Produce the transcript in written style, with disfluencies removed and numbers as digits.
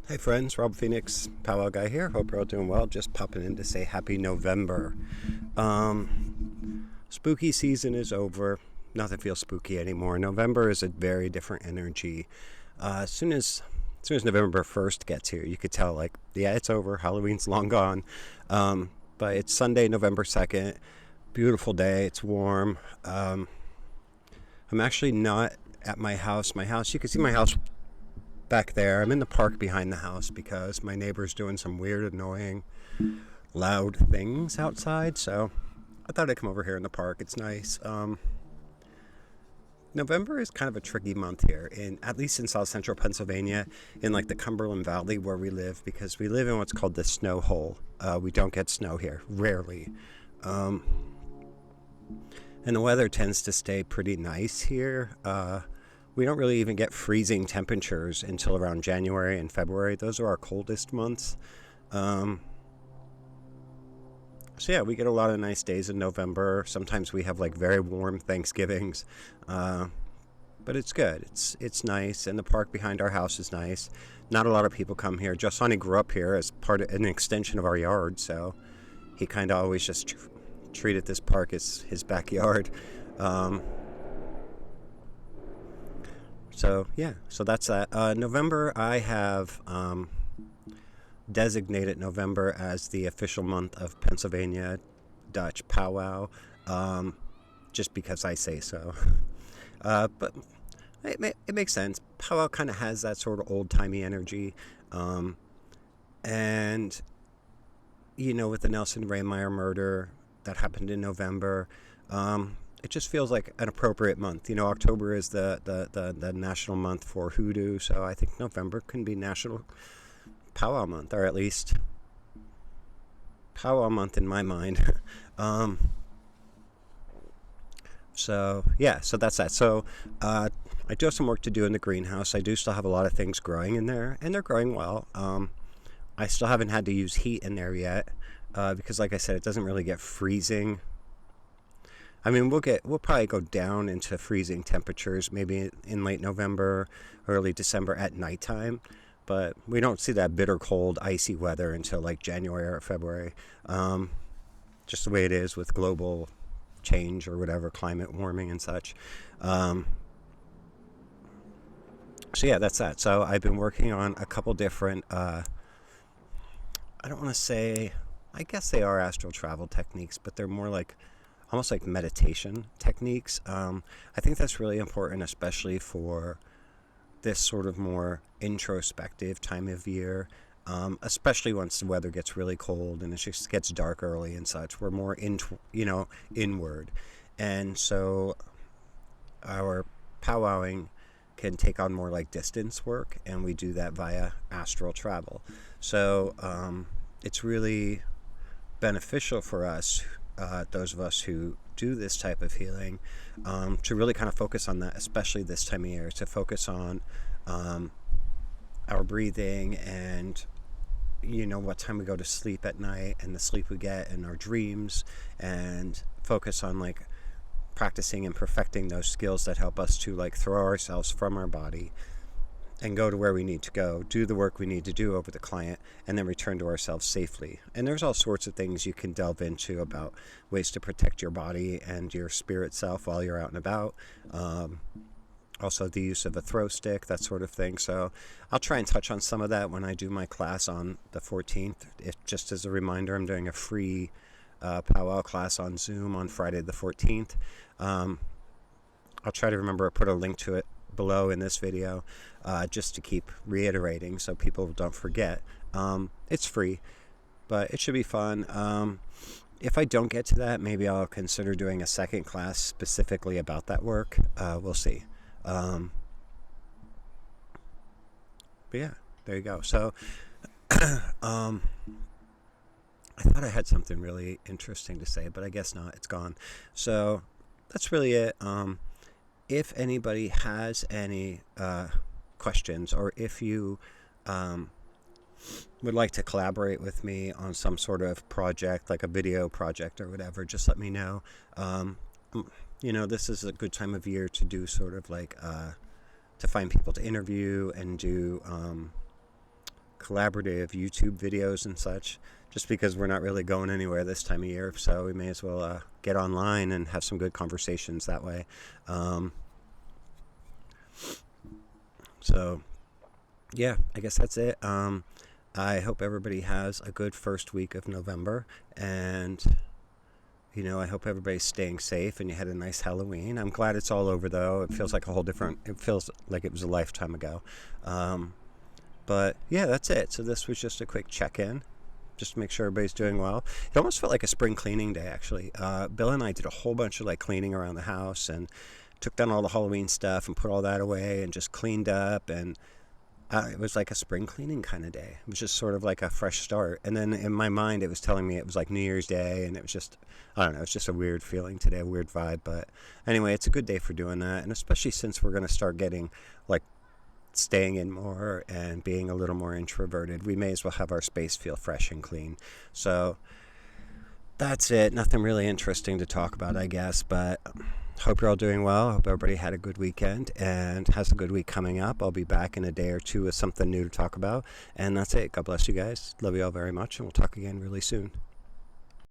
Hey friends, Rob Phoenix, Powwow Guy here. Hope you're all doing well. Just popping in to say Happy November. Spooky season is over. Nothing feels spooky anymore. November is a very different energy. As soon as November 1st gets here, you could tell, like, yeah, it's over. Halloween's long gone. But it's Sunday, November 2nd. Beautiful day. It's warm. I'm actually not at my house. You can see my house back there. I'm in the park behind the house because my neighbor's doing some weird, annoying, loud things outside. So I thought I'd come over here in the park. It's nice. November is kind of a tricky month here, at least in South Central Pennsylvania, in like the Cumberland Valley where we live, because we live in what's called the snow hole. We don't get snow here, rarely. And the weather tends to stay pretty nice here. We don't really even get freezing temperatures until around January and February. Those are our coldest months. So yeah, we get a lot of nice days in November. Sometimes we have like very warm Thanksgivings, but it's good. It's nice, and the park behind our house is nice. Not a lot of people come here. Jossani grew up here as part of an extension of our yard, so he kind of always just treated this park as his backyard. So that's that. November, I have designated November as the official month of Pennsylvania Dutch Powwow, just because I say so. But it makes sense. Powwow kind of has that sort of old-timey energy. And, with the Nelson Raymeyer murder that happened in November, it just feels like an appropriate month. October is the national month for hoodoo, so I think November can be National Powwow Month, or at least Powwow Month in my mind. So that's that. So I do have some work to do in the greenhouse. I do still have a lot of things growing in there, and they're growing well. I still haven't had to use heat in there yet, because like I said, it doesn't really get freezing. I mean, we'll probably go down into freezing temperatures maybe in late November, early December at nighttime, but we don't see that bitter cold, icy weather until like January or February. Just the way it is with global change or whatever, climate warming and such. So yeah, that's that. So I've been working on a couple different, I don't want to say, I guess they are astral travel techniques, but they're more like almost like meditation techniques. I think that's really important, especially for this sort of more introspective time of year, especially once the weather gets really cold and it just gets dark early and such. We're more inward, and so our powwowing can take on more like distance work, and we do that via astral travel. So it's really beneficial for us, those of us who do this type of healing, to really kind of focus on that, especially this time of year, to focus on our breathing and what time we go to sleep at night and the sleep we get and our dreams, and focus on like practicing and perfecting those skills that help us to like throw ourselves from our body and go to where we need to go, do the work we need to do over the client, and then return to ourselves safely. And there's all sorts of things you can delve into about ways to protect your body and your spirit self while you're out and about. Also the use of a throw stick, that sort of thing. So I'll try and touch on some of that when I do my class on the 14th. Just as a reminder, I'm doing a free powwow class on Zoom on Friday the 14th. I'll try to remember to put a link to it below in this video, just to keep reiterating so people don't forget. It's free, but it should be fun. If I don't get to that, maybe I'll consider doing a second class specifically about that work. We'll see. But yeah, there you go. So I thought I had something really interesting to say, but I guess not. It's gone. So that's really it. If anybody has any questions, or if you would like to collaborate with me on some sort of project, like a video project or whatever, just let me know. This is a good time of year to do sort of like to find people to interview and do collaborative YouTube videos and such, just because we're not really going anywhere this time of year, so we may as well get online and have some good conversations that way. So yeah, I guess that's it. I hope everybody has a good first week of November, and I hope everybody's staying safe and you had a nice Halloween. I'm glad it's all over, though. It feels like it feels like it was a lifetime ago. But yeah, that's it. So this was just a quick check-in, just to make sure everybody's doing well. It almost felt like a spring cleaning day, actually. Bill and I did a whole bunch of cleaning around the house and took down all the Halloween stuff and put all that away and just cleaned up, and it was like a spring cleaning kind of day. It was just sort of like a fresh start. And then in my mind, it was telling me it was like New Year's Day, and it was just, I don't know, it's just a weird feeling today, a weird vibe. But anyway, it's a good day for doing that. And especially since we're going to start getting staying in more and being a little more introverted, we may as well have our space feel fresh and clean. So that's it. Nothing really interesting to talk about, I guess, but hope you're all doing well. Hope everybody had a good weekend and has a good week coming up. I'll be back in a day or two with something new to talk about. And that's it. God bless you guys. Love you all very much, and we'll talk again really soon.